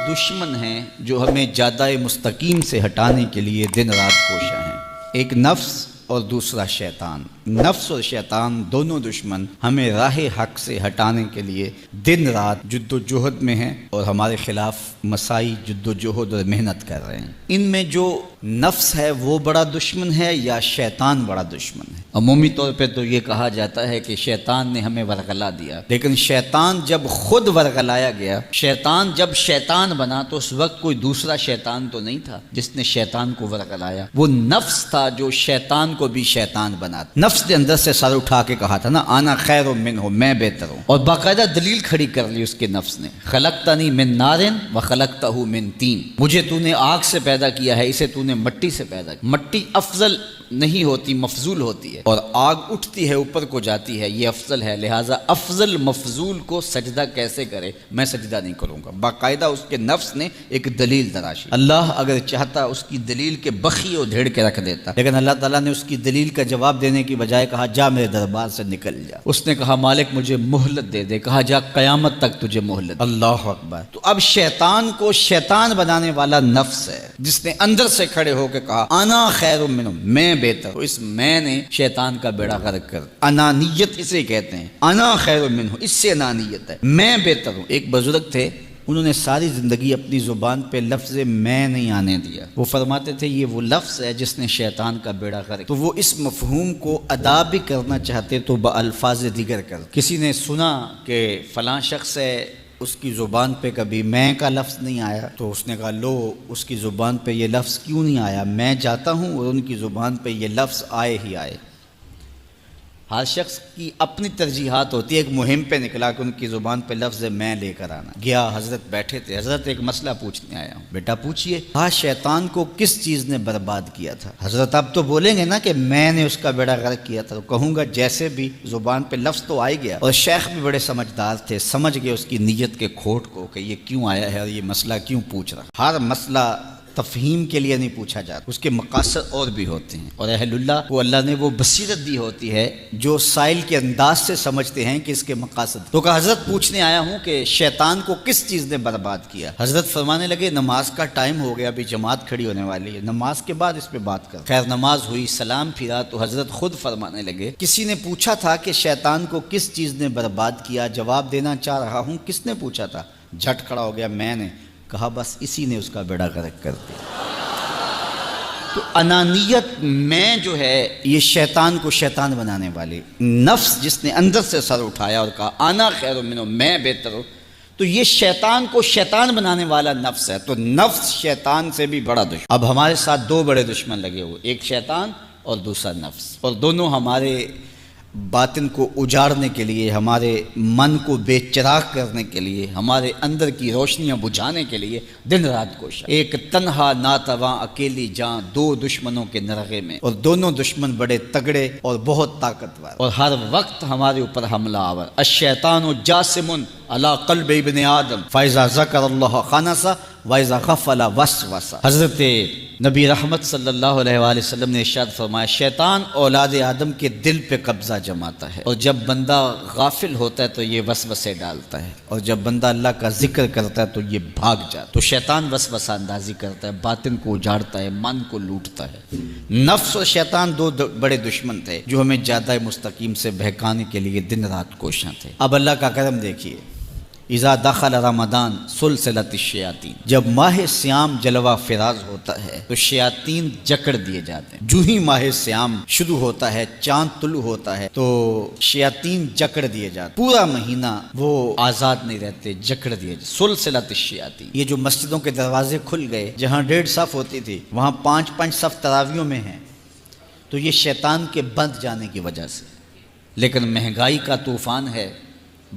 دشمن ہیں جو ہمیں جادہ مستقیم سے ہٹانے کے لیے دن رات کوشاں ہیں، ایک نفس اور دوسرا شیطان۔ نفس اور شیطان دونوں دشمن ہمیں راہ حق سے ہٹانے کے لیے دن رات جد و جہد میں ہیں اور ہمارے خلاف مساعی جد و جہد اور محنت کر رہے ہیں۔ ان میں جو نفس ہے وہ بڑا دشمن ہے یا شیطان بڑا دشمن ہے؟ عمومی طور پہ تو یہ کہا جاتا ہے کہ شیطان نے ہمیں ورغلا دیا، لیکن شیطان جب خود ورغلایا گیا، شیطان جب شیطان بنا تو اس وقت کوئی دوسرا شیطان تو نہیں تھا جس نے شیطان کو ورغلایا، وہ نفس تھا جو شیطان کو بھی شیطان بنا۔ نفس نے اندر سے سر اٹھا کے کہا تھا نا، آنا خیر منہ، میں بہتر ہوں، اور باقاعدہ دلیل کھڑی کر لی اس کے نفس نے، خلقتنی من نار وخلقتہ من طین، مجھے تو نے آگ سے پیدا کیا ہے، اسے تو نے مٹی سے پیدا کیا۔ مٹی افضل نہیں ہوتی، مفضول ہوتی ہے، اور آگ اٹھتی ہے اوپر کو جاتی ہے، یہ افضل ہے، لہٰذا افضل مفضول کو سجدہ کیسے کرے؟ میں سجدہ نہیں کروں گا۔ باقاعدہ اس کے نفس نے ایک دلیل تراشی۔ اللہ اگر چاہتا اس کی دلیل کے بخی اور دھیڑ کے رکھ دیتا، لیکن اللہ تعالیٰ نے اس کی دلیل کا جواب دینے کی بجائے کہا جا میرے دربار سے نکل جا۔ اس نے کہا مالک مجھے مہلت دے دے، کہا جا قیامت تک تجھے مہلت۔ اللہ اکبر۔ تو اب شیطان کو شیطان بنانے والا نفس ہے جس نے اندر سے کھڑے ہو کے کہا انا خیر منہ، میں بہتر ہوں۔ اس میں نے شیطان کا بیڑا غرق کر، انانیت اسے کہتے ہیں، انا خیر منہ، اس سے انانیت ہے، میں بہتر ہوں۔ ایک بزرگ تھے، انہوں نے ساری زندگی اپنی زبان پہ لفظ میں نہیں آنے دیا۔ وہ فرماتے تھے یہ وہ لفظ ہے جس نے شیطان کا بیڑا غرق۔ تو وہ اس مفہوم کو ادا بھی کرنا چاہتے تو بالفاظ دیگر کر۔ کسی نے سنا کہ فلاں شخص ہے، اس کی زبان پہ کبھی میں کا لفظ نہیں آیا، تو اس نے کہا لو اس کی زبان پہ یہ لفظ کیوں نہیں آیا؟ میں جاتا ہوں اور ان کی زبان پہ یہ لفظ آئے ہی آئے۔ ہر شخص کی اپنی ترجیحات ہوتی ہے۔ ایک مہم پہ نکلا کہ ان کی زبان پہ لفظ میں لے کر آنا۔ گیا، حضرت بیٹھے تھے، حضرت ایک مسئلہ پوچھنے آیا ہوں۔ بیٹا پوچھئے۔ کہا شیطان کو کس چیز نے برباد کیا تھا؟ حضرت اب تو بولیں گے نا کہ میں نے اس کا بیڑا غرق کیا تھا، تو کہوں گا جیسے بھی زبان پہ لفظ تو آ گیا۔ اور شیخ بھی بڑے سمجھدار تھے، سمجھ گئے اس کی نیت کے کھوٹ کو کہ یہ کیوں آیا ہے اور یہ مسئلہ کیوں پوچھ رہا۔ ہر مسئلہ تفہیم کے لیے نہیں پوچھا جاتا، اس کے مقاصد اور بھی ہوتے ہیں، اور اہل اللہ کو اللہ نے وہ بصیرت دی ہوتی ہے جو سائل کے انداز سے سمجھتے ہیں کہ اس کے مقاصد۔ تو کہا حضرت پوچھنے آیا ہوں کہ شیطان کو کس چیز نے برباد کیا؟ حضرت فرمانے لگے نماز کا ٹائم ہو گیا، ابھی جماعت کھڑی ہونے والی ہے، نماز کے بعد اس پہ بات کر۔ خیر نماز ہوئی، سلام پھرا تو حضرت خود فرمانے لگے کسی نے پوچھا تھا کہ شیطان کو کس چیز نے برباد کیا؟ جواب دینا چاہ رہا ہوں کس نے پوچھا تھا؟ جھٹ کھڑا ہو گیا میں نے۔ کہا بس اسی نے اس کا بیڑا غرق کر دیا۔ تو انانیت میں جو ہے یہ شیطان کو شیطان بنانے والی نفس جس نے اندر سے سر اٹھایا اور کہا انا خیر منہ، میں بہتر ہوں، تو یہ شیطان کو شیطان بنانے والا نفس ہے۔ تو نفس شیطان سے بھی بڑا دشمن۔ اب ہمارے ساتھ دو بڑے دشمن لگے ہوئے، ایک شیطان اور دوسرا نفس، اور دونوں ہمارے باطن کو اجاڑنے کے لیے، ہمارے من کو بے چراغ کرنے کے لیے، ہمارے اندر کی روشنیاں بجھانے کے لیے دن رات کوشاں۔ ایک تنہا ناتواں اکیلی جاں، دو دشمنوں کے نرغے میں، اور دونوں دشمن بڑے تگڑے اور بہت طاقتور، اور ہر وقت ہمارے اوپر حملہ آور۔ الشیطان جاسم علی قلب ابن آدم فاذا ذکر اللہ خنس واذا غفل وسوس۔ حضرت نبی رحمت صلی اللہ علیہ وآلہ وسلم نے ارشاد فرمایا شیطان اولاد آدم کے دل پہ قبضہ جماتا ہے، اور جب بندہ غافل ہوتا ہے تو یہ وسوسے ڈالتا ہے، اور جب بندہ اللہ کا ذکر کرتا ہے تو یہ بھاگ جاتا ہے۔ تو شیطان وسوسہ اندازی کرتا ہے، باطن کو اجاڑتا ہے، من کو لوٹتا ہے۔ نفس اور شیطان دو بڑے دشمن تھے جو ہمیں جادہ مستقیم سے بہکانے کے لیے دن رات کوشاں تھے۔ اب اللہ کا کرم دیکھیے، اذا دخل رمضان سلسلت الشیاطین، جب ماہ سیام جلوہ فراز ہوتا ہے تو شیاطین جکڑ دیے جاتے ہیں۔ جو ہی ماہ سیام شروع ہوتا ہے، چاند طلوع ہوتا ہے تو شیاطین جکڑ دیے جاتے ہیں، پورا مہینہ وہ آزاد نہیں رہتے، جکڑ دیے جاتے۔ سلسلت الشیاطین، یہ جو مسجدوں کے دروازے کھل گئے، جہاں 1.5 صف ہوتی تھی وہاں 5 صف تراویحوں میں ہیں، تو یہ شیطان کے بند جانے کی وجہ سے۔ لیکن مہنگائی کا طوفان ہے،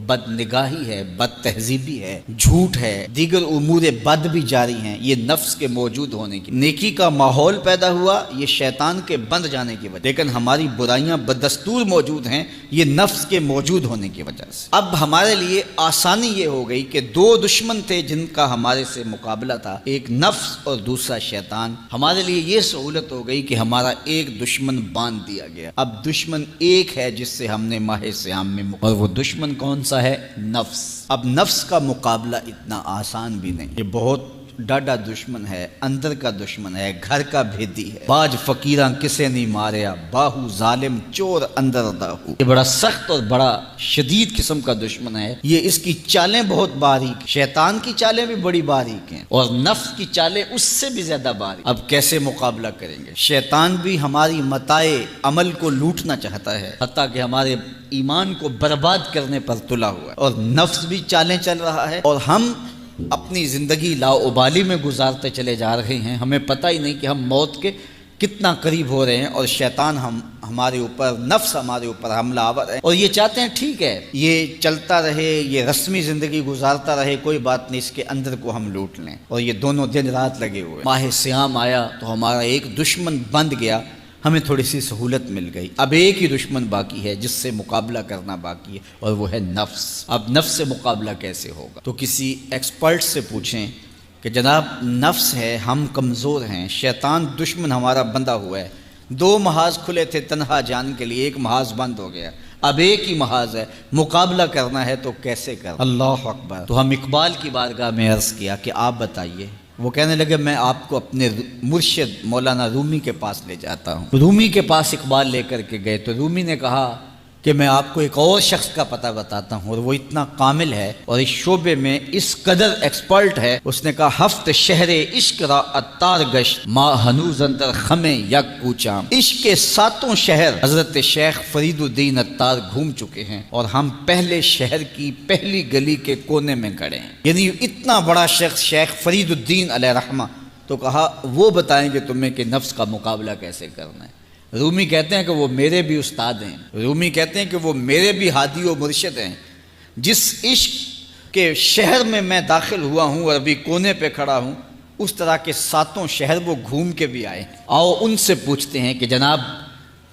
بد نگاہی ہے، بد تہذیبی ہے، جھوٹ ہے، دیگر امور بد بھی جاری ہیں، یہ نفس کے موجود ہونے کی۔ نیکی کا ماحول پیدا ہوا یہ شیطان کے بند جانے کی وجہ، لیکن ہماری برائیاں بدستور موجود ہیں یہ نفس کے موجود ہونے کی وجہ سے۔ اب ہمارے لیے آسانی یہ ہو گئی کہ دو دشمن تھے جن کا ہمارے سے مقابلہ تھا، ایک نفس اور دوسرا شیطان۔ ہمارے لیے یہ سہولت ہو گئی کہ ہمارا ایک دشمن باندھ دیا گیا۔ اب دشمن ایک ہے جس سے ہم نے ماہ سیام میں اور وہ دشمن کون کون سا ہے؟ نفس۔ اب نفس کا مقابلہ اتنا آسان بھی نہیں، یہ بہت ڈاڈا دشمن ہے، اندر کا دشمن ہے، گھر کا بھیدی ہے۔ باج فقیراں کسے نہیں ماریا، باہو ظالم چور اندر داہو۔ یہ بڑا سخت اور بڑا شدید قسم کا دشمن ہے۔ یہ اس کی چالیں بہت باریک، شیطان کی چالیں بھی بڑی باریک ہیں اور نفس کی چالیں اس سے بھی زیادہ باریک۔ اب کیسے مقابلہ کریں گے؟ شیطان بھی ہماری متاع عمل کو لوٹنا چاہتا ہے، حتیٰ کہ ہمارے ایمان کو برباد کرنے پر تلا ہوا ہے، اور نفس بھی چالیں چل رہا ہے، اور ہم اپنی زندگی لاؤبالی میں گزارتے چلے جا رہے ہیں۔ ہمیں پتہ ہی نہیں کہ ہم موت کے کتنا قریب ہو رہے ہیں، اور شیطان ہمارے اوپر، نفس ہمارے اوپر حملہ آور ہے، اور یہ چاہتے ہیں ٹھیک ہے یہ چلتا رہے، یہ رسمی زندگی گزارتا رہے، کوئی بات نہیں، اس کے اندر کو ہم لوٹ لیں، اور یہ دونوں دن رات لگے ہوئے۔ ماہ سیام آیا تو ہمارا ایک دشمن بند گیا، ہمیں تھوڑی سی سہولت مل گئی۔ اب ایک ہی دشمن باقی ہے جس سے مقابلہ کرنا باقی ہے، اور وہ ہے نفس۔ اب نفس سے مقابلہ کیسے ہوگا؟ تو کسی ایکسپرٹ سے پوچھیں کہ جناب نفس ہے، ہم کمزور ہیں، شیطان دشمن ہمارا بندہ ہوا ہے، 2 محاذ کھلے تھے تنہا جان کے لیے، ایک محاذ بند ہو گیا، اب ایک ہی محاذ ہے، مقابلہ کرنا ہے تو کیسے کرنا؟ اللہ اکبر۔ تو ہم اقبال کی بارگاہ میں عرض کیا کہ آپ بتائیے۔ وہ کہنے لگے میں آپ کو اپنے مرشد مولانا رومی کے پاس لے جاتا ہوں۔ رومی کے پاس اقبال لے کر کے گئے تو رومی نے کہا کہ میں آپ کو ایک اور شخص کا پتہ بتاتا ہوں، اور وہ اتنا کامل ہے اور اس شعبے میں اس قدر ایکسپرٹ ہے۔ اس نے کہا ہفت شہر عشق را اتار گشت، ما ہنوز اندر خمیں یک کوچام۔ عشق کے 7 شہر حضرت شیخ فرید الدین اتار گھوم چکے ہیں، اور ہم پہلے شہر کی پہلی گلی کے کونے میں کھڑے ہیں۔ یعنی اتنا بڑا شخص شیخ فرید الدین علیہ رحمہ، تو کہا وہ بتائیں گے تمہیں کہ نفس کا مقابلہ کیسے کرنا ہے۔ رومی کہتے ہیں کہ وہ میرے بھی استاد ہیں، رومی کہتے ہیں کہ وہ میرے بھی ہادی و مرشد ہیں۔ جس عشق کے شہر میں میں داخل ہوا ہوں اور ابھی کونے پہ کھڑا ہوں، اس طرح کے 7 شہر وہ گھوم کے بھی آئے ہیں۔ آؤ ان سے پوچھتے ہیں کہ جناب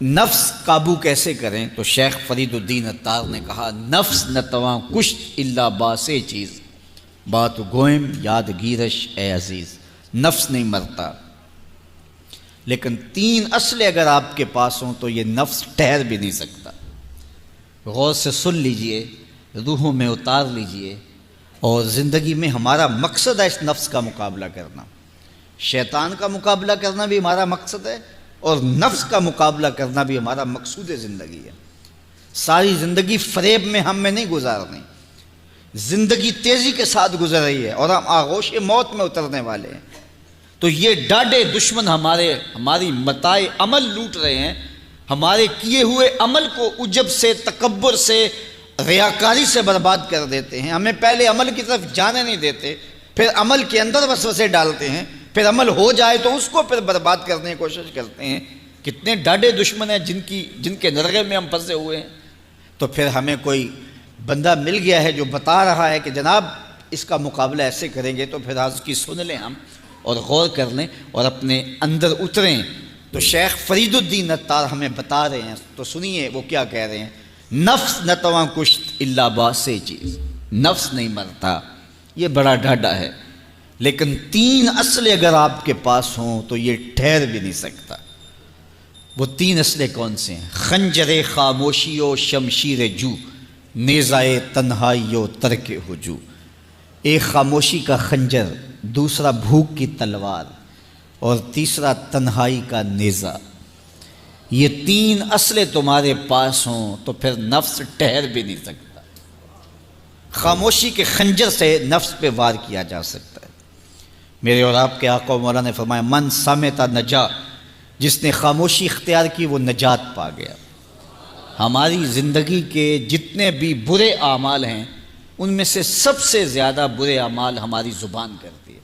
نفس قابو کیسے کریں؟ تو شیخ فرید الدین اتار نے کہا نفس نتواں کشت الا باسے چیز، بات گوئم یاد گیرش اے عزیز۔ نفس نہیں مرتا، لیکن 3 اسلحے اگر آپ کے پاس ہوں تو یہ نفس ٹھہر بھی نہیں سکتا۔ غور سے سن لیجئے، روحوں میں اتار لیجئے، اور زندگی میں ہمارا مقصد ہے اس نفس کا مقابلہ کرنا۔ شیطان کا مقابلہ کرنا بھی ہمارا مقصد ہے، اور نفس کا مقابلہ کرنا بھی ہمارا مقصود زندگی ہے۔ ساری زندگی فریب میں ہم میں نہیں گزارنی، زندگی تیزی کے ساتھ گزر رہی ہے اور ہم آغوش موت میں اترنے والے ہیں۔ تو یہ ڈاڈے دشمن ہماری متاع عمل لوٹ رہے ہیں، ہمارے کیے ہوئے عمل کو عجب سے، تکبر سے، ریاکاری سے برباد کر دیتے ہیں۔ ہمیں پہلے عمل کی طرف جانے نہیں دیتے، پھر عمل کے اندر وسوسے ڈالتے ہیں، پھر عمل ہو جائے تو اس کو پھر برباد کرنے کی کوشش کرتے ہیں۔ کتنے ڈاڈے دشمن ہیں جن کے نرغے میں ہم پھنسے ہوئے ہیں۔ تو پھر ہمیں کوئی بندہ مل گیا ہے جو بتا رہا ہے کہ جناب اس کا مقابلہ ایسے کریں گے، تو پھر آج کی سن لیں ہم اور غور کر لیں اور اپنے اندر اتریں۔ تو شیخ فرید الدین اتار ہمیں بتا رہے ہیں، تو سنیے وہ کیا کہہ رہے ہیں۔ نفس نتواں کشت الا باسے چیز، نفس نہیں مرتا، یہ بڑا ڈاڈا ہے، لیکن 3 اسلحے اگر آپ کے پاس ہوں تو یہ ٹھہر بھی نہیں سکتا۔ وہ 3 اسلحے کون سے ہیں؟ خنجر خاموشی و شمشیر جو، نیزائے تنہائی و ترک ہجو۔ ایک خاموشی کا خنجر، دوسرا بھوک کی تلوار، اور تیسرا تنہائی کا نیزہ۔ یہ 3 اسلحے تمہارے پاس ہوں تو پھر نفس ٹھہر بھی نہیں سکتا۔ خاموشی کے خنجر سے نفس پہ وار کیا جا سکتا ہے۔ میرے اور آپ کے آقا و مولا نے فرمایا من سامتا نجا، جس نے خاموشی اختیار کی وہ نجات پا گیا۔ ہماری زندگی کے جتنے بھی برے اعمال ہیں ان میں سے سب سے زیادہ برے اعمال ہماری زبان کرتی ہے۔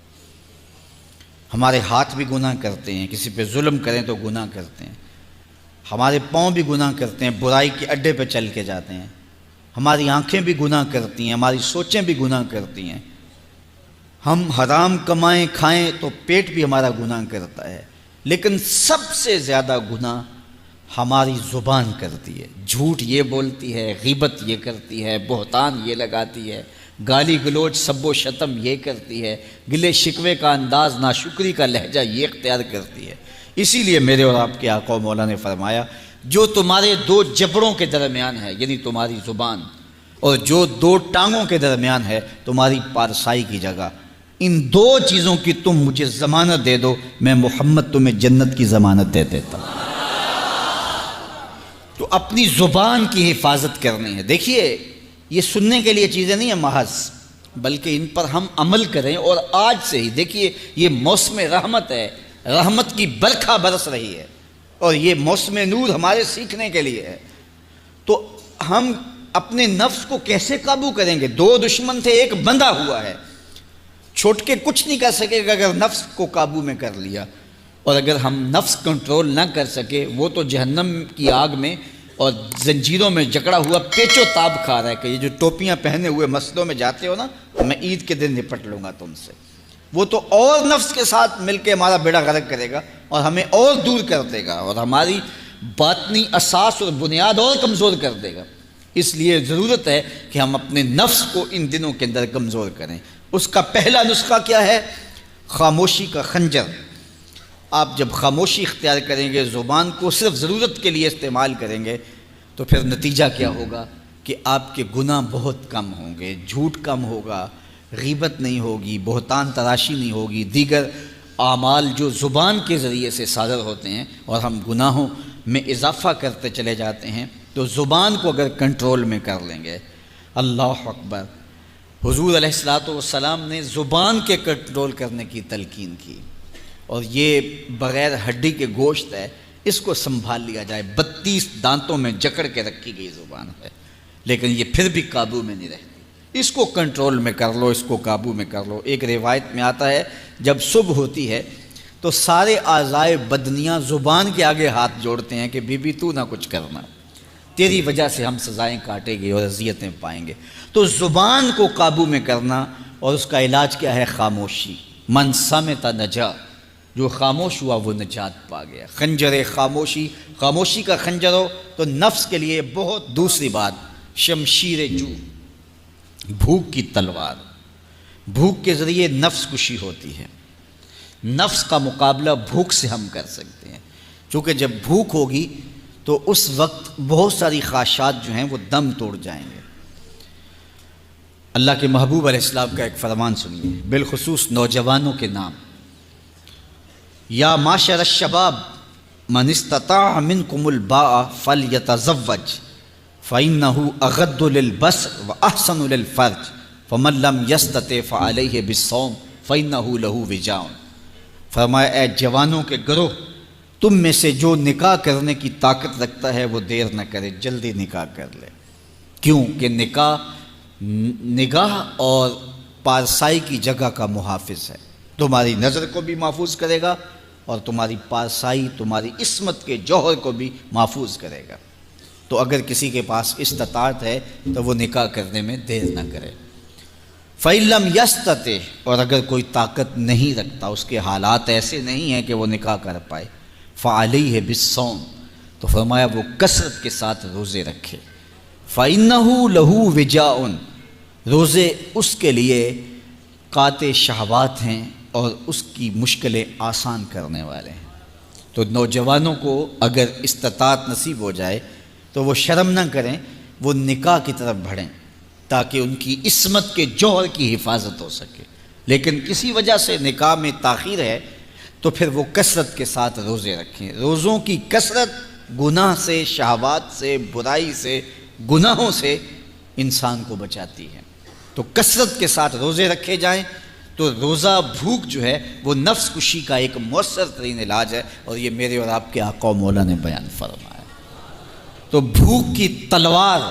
ہمارے ہاتھ بھی گناہ کرتے ہیں، کسی پہ ظلم کریں تو گناہ کرتے ہیں، ہمارے پاؤں بھی گناہ کرتے ہیں، برائی کے اڈے پہ چل کے جاتے ہیں، ہماری آنکھیں بھی گناہ کرتی ہیں، ہماری سوچیں بھی گناہ کرتی ہیں، ہم حرام کمائیں کھائیں تو پیٹ بھی ہمارا گناہ کرتا ہے، لیکن سب سے زیادہ گناہ ہماری زبان کرتی ہے۔ جھوٹ یہ بولتی ہے، غیبت یہ کرتی ہے، بہتان یہ لگاتی ہے، گالی گلوچ سب و شتم یہ کرتی ہے، گلے شکوے کا انداز، ناشکری کا لہجہ یہ اختیار کرتی ہے۔ اسی لیے میرے اور آپ کے آقا و مولا نے فرمایا جو تمہارے 2 جبڑوں کے درمیان ہے، یعنی تمہاری زبان، اور جو دو ٹانگوں کے درمیان ہے تمہاری پارسائی کی جگہ، ان دو چیزوں کی تم مجھے ضمانت دے دو، میں محمد تمہیں جنت کی ضمانت دے دیتا ہوں۔ تو اپنی زبان کی حفاظت کرنی ہے۔ دیکھیے یہ سننے کے لیے چیزیں نہیں ہیں محض، بلکہ ان پر ہم عمل کریں، اور آج سے ہی دیکھیے یہ موسم رحمت ہے، رحمت کی برکھا برس رہی ہے، اور یہ موسم نور ہمارے سیکھنے کے لیے ہے۔ تو ہم اپنے نفس کو کیسے قابو کریں گے؟ دو دشمن تھے، ایک بندھا ہوا ہے، چھوٹ کے کچھ نہیں کر سکے گا اگر نفس کو قابو میں کر لیا، اور اگر ہم نفس کنٹرول نہ کر سکے وہ تو جہنم کی آگ میں اور زنجیروں میں جکڑا ہوا پیچ و تاب کھا رہا ہے کہ یہ جو ٹوپیاں پہنے ہوئے مسجدوں میں جاتے ہو نا، میں عید کے دن نپٹ لوں گا تم سے، وہ تو اور نفس کے ساتھ مل کے ہمارا بیڑا غرق کرے گا اور ہمیں اور دور کر دے گا، اور ہماری باطنی اساس اور بنیاد اور کمزور کر دے گا۔ اس لیے ضرورت ہے کہ ہم اپنے نفس کو ان دنوں کے اندر کمزور کریں۔ اس کا پہلا نسخہ کیا ہے؟ خاموشی کا خنجر۔ آپ جب خاموشی اختیار کریں گے، زبان کو صرف ضرورت کے لیے استعمال کریں گے، تو پھر نتیجہ کیا ہوگا کہ آپ کے گناہ بہت کم ہوں گے، جھوٹ کم ہوگا، غیبت نہیں ہوگی، بہتان تراشی نہیں ہوگی، دیگر اعمال جو زبان کے ذریعے سے صادر ہوتے ہیں اور ہم گناہوں میں اضافہ کرتے چلے جاتے ہیں، تو زبان کو اگر کنٹرول میں کر لیں گے۔ اللہ اکبر! حضور علیہ الصلوۃ والسلام نے زبان کے کنٹرول کرنے کی تلقین کی، اور یہ بغیر ہڈی کے گوشت ہے، اس کو سنبھال لیا جائے۔ 32 دانتوں میں جکڑ کے رکھی گئی زبان ہے، لیکن یہ پھر بھی قابو میں نہیں رہتی۔ اس کو کنٹرول میں کر لو، اس کو قابو میں کر لو۔ ایک روایت میں آتا ہے جب صبح ہوتی ہے تو سارے اعضائے بدنیاں زبان کے آگے ہاتھ جوڑتے ہیں کہ بی بی تو نہ کچھ کرنا، تیری وجہ سے ہم سزائیں کاٹیں گے اور اذیتیں پائیں گے۔ تو زبان کو قابو میں کرنا، اور اس کا علاج کیا ہے؟ خاموشی۔ من صمت نجا، جو خاموش ہوا وہ نجات پا گیا۔ خنجر خاموشی، خاموشی کا خنجر ہو تو نفس کے لیے بہت۔ دوسری بات، شمشیر جو، بھوک کی تلوار۔ بھوک کے ذریعے نفس کشی ہوتی ہے۔ نفس کا مقابلہ بھوک سے ہم کر سکتے ہیں، چونکہ جب بھوک ہوگی تو اس وقت بہت ساری خواہشات جو ہیں وہ دم توڑ جائیں گے۔ اللہ کے محبوب علیہ السلام کا ایک فرمان سنیے، بالخصوص نوجوانوں کے نام۔ یا معشر الشباب من استطاع منکم الباء فلیتزوج فإنه اغض للبصر واحسن للفرج فمن لم یستطع فعلیہ بالصوم فإنه له وجاء۔ فرمایا اے جوانوں کے گروہ، تم میں سے جو نکاح کرنے کی طاقت رکھتا ہے وہ دیر نہ کرے، جلدی نکاح کر لے۔ کیوں کہ نکاح نگاہ اور پارسائی کی جگہ کا محافظ ہے، تمہاری نظر کو بھی محفوظ کرے گا اور تمہاری پارسائی، تمہاری عصمت کے جوہر کو بھی محفوظ کرے گا۔ تو اگر کسی کے پاس استطاعت ہے تو وہ نکاح کرنے میں دیر نہ کرے۔ فَإِن لَمْ يَسْتَطِعْ، اور اگر کوئی طاقت نہیں رکھتا، اس کے حالات ایسے نہیں ہیں کہ وہ نکاح کر پائے، فَعَلَيْهِ بِالصَّوْمِ، تو فرمایا وہ کثرت کے ساتھ روزے رکھے۔ فَإِنَّهُ لَهُ وِجَاءٌ، روزے اس کے لیے قاطع شہوات ہیں اور اس کی مشکلیں آسان کرنے والے ہیں۔ تو نوجوانوں کو اگر استطاعت نصیب ہو جائے تو وہ شرم نہ کریں، وہ نکاح کی طرف بڑھیں تاکہ ان کی عصمت کے جوہر کی حفاظت ہو سکے۔ لیکن کسی وجہ سے نکاح میں تاخیر ہے تو پھر وہ کثرت کے ساتھ روزے رکھیں۔ روزوں کی کثرت گناہ سے، شہوات سے، برائی سے، گناہوں سے انسان کو بچاتی ہے۔ تو کثرت کے ساتھ روزے رکھے جائیں تو روزہ بھوک جو ہے وہ نفس کشی کا ایک مؤثر ترین علاج ہے، اور یہ میرے اور آپ کے آقا و مولا نے بیان فرمایا۔ تو بھوک کی تلوار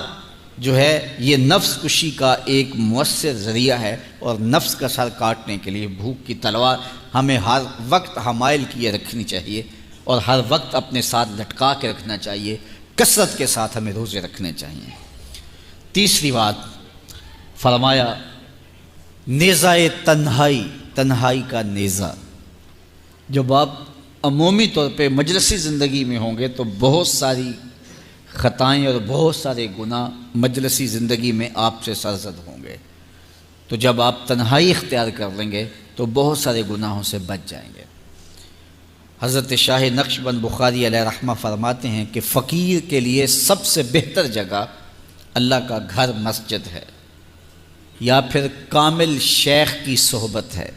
جو ہے یہ نفس کشی کا ایک مؤثر ذریعہ ہے، اور نفس کا سر کاٹنے کے لیے بھوک کی تلوار ہمیں ہر وقت حمائل کیے رکھنی چاہیے اور ہر وقت اپنے ساتھ لٹکا کے رکھنا چاہیے۔ کثرت کے ساتھ ہمیں روزے رکھنے چاہیے۔ تیسری بات فرمایا نیزہ تنہائی، تنہائی کا نیزہ۔ جب آپ عمومی طور پہ مجلسی زندگی میں ہوں گے تو بہت ساری خطائیں اور بہت سارے گناہ مجلسی زندگی میں آپ سے سرزد ہوں گے، تو جب آپ تنہائی اختیار کر لیں گے تو بہت سارے گناہوں سے بچ جائیں گے۔ حضرت شاہ نقشبند بخاری علیہ رحمہ فرماتے ہیں کہ فقیر کے لیے سب سے بہتر جگہ اللہ کا گھر مسجد ہے، یا پھر کامل شیخ کی صحبت ہے،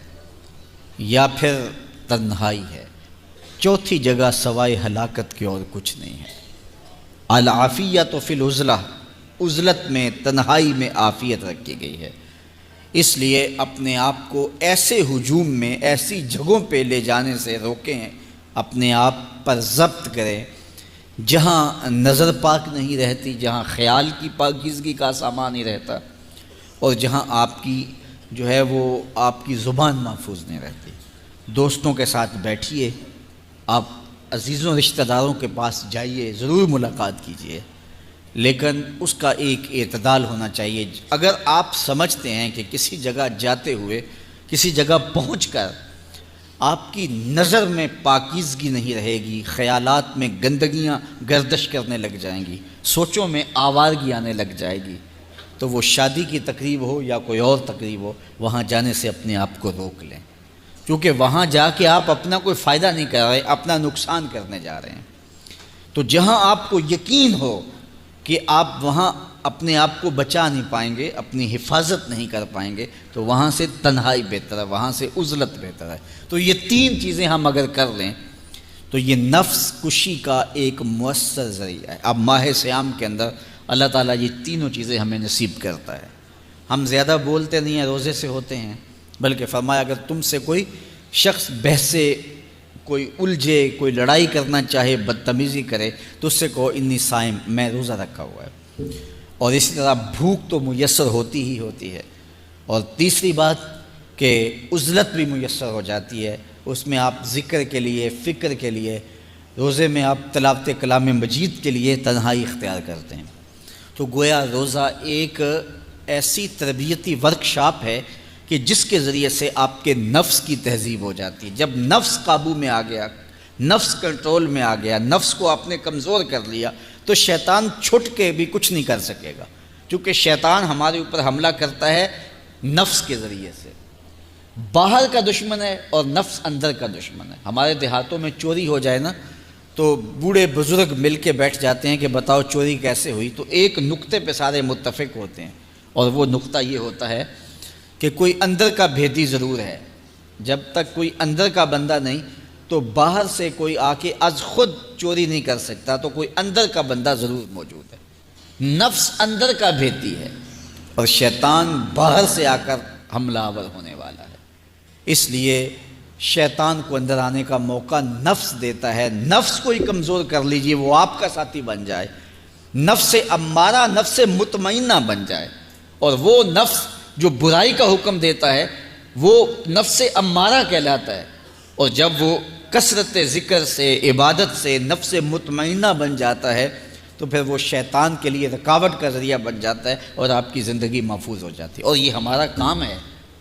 یا پھر تنہائی ہے۔ چوتھی جگہ سوائے ہلاکت کی اور کچھ نہیں ہے۔ العافیۃ فی العزلہ، عزلت میں، تنہائی میں عافیت رکھی گئی ہے۔ اس لیے اپنے آپ کو ایسے ہجوم میں، ایسی جگہوں پہ لے جانے سے روکیں، اپنے آپ پر ضبط کریں جہاں نظر پاک نہیں رہتی، جہاں خیال کی پاکیزگی کا سامان نہیں رہتا، اور جہاں آپ کی جو ہے وہ آپ کی زبان محفوظ نہیں رہتی۔ دوستوں کے ساتھ بیٹھیے، آپ عزیزوں رشتہ داروں کے پاس جائیے، ضرور ملاقات کیجیے، لیکن اس کا ایک اعتدال ہونا چاہیے۔ اگر آپ سمجھتے ہیں کہ کسی جگہ جاتے ہوئے، کسی جگہ پہنچ کر آپ کی نظر میں پاکیزگی نہیں رہے گی، خیالات میں گندگیاں گردش کرنے لگ جائیں گی، سوچوں میں آوارگی آنے لگ جائے گی، تو وہ شادی کی تقریب ہو یا کوئی اور تقریب ہو، وہاں جانے سے اپنے آپ کو روک لیں، کیونکہ وہاں جا کے آپ اپنا کوئی فائدہ نہیں کر رہے، اپنا نقصان کرنے جا رہے ہیں۔ تو جہاں آپ کو یقین ہو کہ آپ وہاں اپنے آپ کو بچا نہیں پائیں گے، اپنی حفاظت نہیں کر پائیں گے، تو وہاں سے تنہائی بہتر ہے، وہاں سے عزلت بہتر ہے۔ تو یہ تین چیزیں ہم اگر کر لیں تو یہ نفس کشی کا ایک مؤثر ذریعہ ہے۔ اب ماہ صیام کے اندر اللہ تعالیٰ یہ تینوں چیزیں ہمیں نصیب کرتا ہے۔ ہم زیادہ بولتے نہیں ہیں، روزے سے ہوتے ہیں، بلکہ فرمایا اگر تم سے کوئی شخص بحثے، کوئی الجھے، کوئی لڑائی کرنا چاہے، بدتمیزی کرے، تو اس سے کہو انی صائم، میں روزہ رکھا ہوا ہے۔ اور اسی طرح بھوک تو میسر ہوتی ہی ہوتی ہے۔ اور تیسری بات کہ عزلت بھی میسر ہو جاتی ہے، اس میں آپ ذکر کے لیے، فکر کے لیے، روزے میں آپ تلاوت کلام مجید کے لیے تنہائی اختیار کرتے ہیں۔ تو گویا روزہ ایک ایسی تربیتی ورکشاپ ہے کہ جس کے ذریعے سے آپ کے نفس کی تہذیب ہو جاتی ہے۔ جب نفس قابو میں آ گیا، نفس کنٹرول میں آ گیا، نفس کو آپ نے کمزور کر لیا، تو شیطان چھٹ کے بھی کچھ نہیں کر سکے گا، کیونکہ شیطان ہمارے اوپر حملہ کرتا ہے نفس کے ذریعے سے۔ باہر کا دشمن ہے اور نفس اندر کا دشمن ہے۔ ہمارے دیہاتوں میں چوری ہو جائے نا تو بوڑھے بزرگ مل کے بیٹھ جاتے ہیں کہ بتاؤ چوری کیسے ہوئی، تو ایک نقطے پہ سارے متفق ہوتے ہیں، اور وہ نقطہ یہ ہوتا ہے کہ کوئی اندر کا بھیدی ضرور ہے۔ جب تک کوئی اندر کا بندہ نہیں تو باہر سے کوئی آ کے از خود چوری نہیں کر سکتا، تو کوئی اندر کا بندہ ضرور موجود ہے۔ نفس اندر کا بھیدی ہے اور شیطان باہر سے آ کر حملہ آور ہونے والا ہے۔ اس لیے شیطان کو اندر آنے کا موقع نفس دیتا ہے۔ نفس کو ہی کمزور کر لیجئے، وہ آپ کا ساتھی بن جائے، نفس امارہ، نفس مطمئنہ بن جائے، اور وہ نفس جو برائی کا حکم دیتا ہے وہ نفس امارہ کہلاتا ہے۔ اور جب وہ کثرت ذکر سے، عبادت سے نفس مطمئنہ بن جاتا ہے تو پھر وہ شیطان کے لیے رکاوٹ کا ذریعہ بن جاتا ہے اور آپ کی زندگی محفوظ ہو جاتی ہے۔ اور یہ ہمارا کام ہے،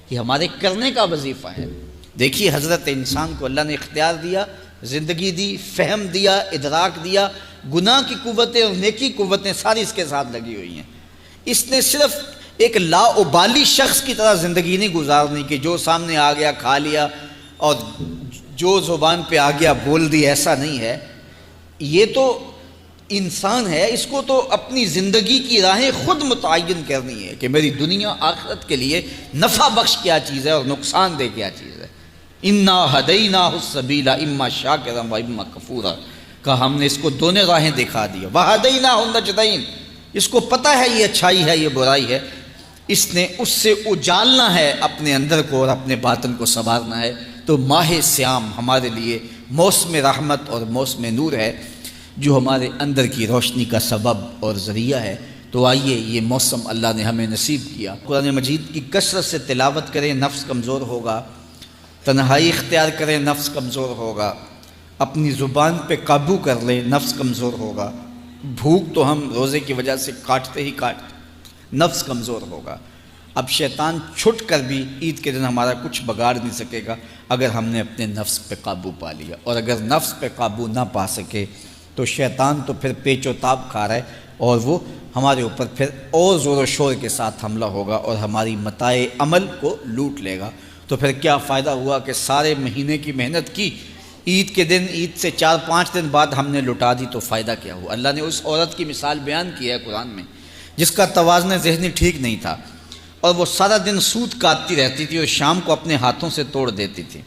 یہ ہمارے کرنے کا وظیفہ ہے۔ دیکھیے حضرت انسان کو اللہ نے اختیار دیا، زندگی دی، فہم دیا، ادراک دیا، گناہ کی قوتیں اور نیکی قوتیں ساری اس کے ساتھ لگی ہوئی ہیں۔ اس نے صرف ایک لا ابالی شخص کی طرح زندگی نہیں گزارنی کہ جو سامنے آ گیا کھا لیا اور جو زبان پہ آ گیا بول دی، ایسا نہیں ہے۔ یہ تو انسان ہے، اس کو تو اپنی زندگی کی راہیں خود متعین کرنی ہے کہ میری دنیا آخرت کے لیے نفع بخش کیا چیز ہے اور نقصان دہ کیا چیز ہے۔ انا ہدیناہ السبیل اما شاکرا و اما کفورا، کہ ہم نے اس کو دونوں راہیں دکھا دی، وہدیناہ النجدین، اس کو پتہ ہے یہ اچھائی ہے یہ برائی ہے، اس نے اس سے اجالنا ہے اپنے اندر کو اور اپنے باطن کو سنوارنا ہے۔ تو ماہ صیام ہمارے لیے موسم رحمت اور موسم نور ہے جو ہمارے اندر کی روشنی کا سبب اور ذریعہ ہے۔ تو آئیے یہ موسم اللہ نے ہمیں نصیب کیا، قرآن مجید کی کثرت سے تلاوت کریں، نفس کمزور ہوگا، تنہائی اختیار کریں، نفس کمزور ہوگا، اپنی زبان پہ قابو کر لیں، نفس کمزور ہوگا، بھوک تو ہم روزے کی وجہ سے کاٹتے ہی کاٹتے، نفس کمزور ہوگا۔ اب شیطان چھٹ کر بھی عید کے دن ہمارا کچھ بگاڑ نہیں سکے گا اگر ہم نے اپنے نفس پہ قابو پا لیا، اور اگر نفس پہ قابو نہ پا سکے تو شیطان تو پھر پیچ و تاب کھا رہا ہے اور وہ ہمارے اوپر پھر اور زور و شور کے ساتھ حملہ ہوگا اور ہماری متاع عمل کو لوٹ لے گا۔ تو پھر کیا فائدہ ہوا کہ سارے مہینے کی محنت کی، عید کے دن، عید سے 4-5 دن بعد ہم نے لٹا دی، تو فائدہ کیا ہوا؟ اللہ نے اس عورت کی مثال بیان کی ہے قرآن میں جس کا توازن ذہنی ٹھیک نہیں تھا، اور وہ سارا دن سوت کاٹتی رہتی تھی اور شام کو اپنے ہاتھوں سے توڑ دیتی تھی۔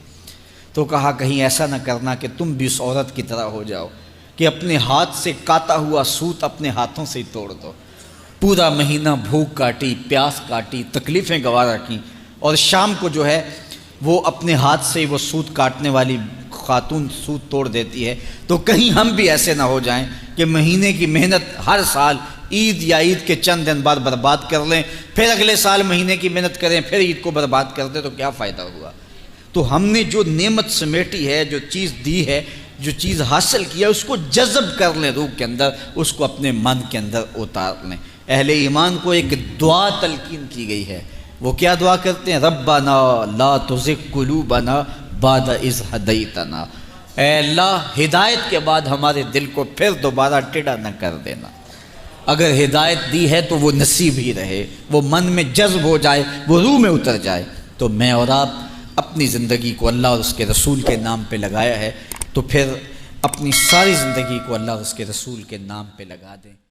تو کہا کہیں ایسا نہ کرنا کہ تم بھی اس عورت کی طرح ہو جاؤ کہ اپنے ہاتھ سے کاتا ہوا سوت اپنے ہاتھوں سے ہی توڑ دو۔ پورا مہینہ بھوک کاٹی، پیاس کاٹی، تکلیفیں گوارا کیں، اور شام کو جو ہے وہ اپنے ہاتھ سے ہی وہ سوت کاٹنے والی خاتون سوت توڑ دیتی ہے۔ تو کہیں ہم بھی ایسے نہ ہو جائیں کہ مہینے کی محنت ہر سال عید یا عید کے چند دن بعد برباد کر لیں، پھر اگلے سال مہینے کی محنت کریں، پھر عید کو برباد کر دیں، تو کیا فائدہ ہوا؟ تو ہم نے جو نعمت سمیٹی ہے، جو چیز دی ہے، جو چیز حاصل کیا، اس کو جذب کر لیں روح کے اندر، اس کو اپنے من کے اندر اتار لیں۔ اہل ایمان کو ایک دعا تلقین کی گئی ہے، وہ کیا دعا کرتے ہیں؟ ربنا لا تزغ قلوبنا بعد اذ ہدیتنا، اے اللہ ہدایت کے بعد ہمارے دل کو پھر دوبارہ ٹیڑھا نہ کر دینا۔ اگر ہدایت دی ہے تو وہ نصیب ہی رہے، وہ من میں جذب ہو جائے، وہ روح میں اتر جائے۔ تو میں اور آپ اپنی زندگی کو اللہ اور اس کے رسول کے نام پہ لگایا ہے، تو پھر اپنی ساری زندگی کو اللہ اور اس کے رسول کے نام پہ لگا دیں۔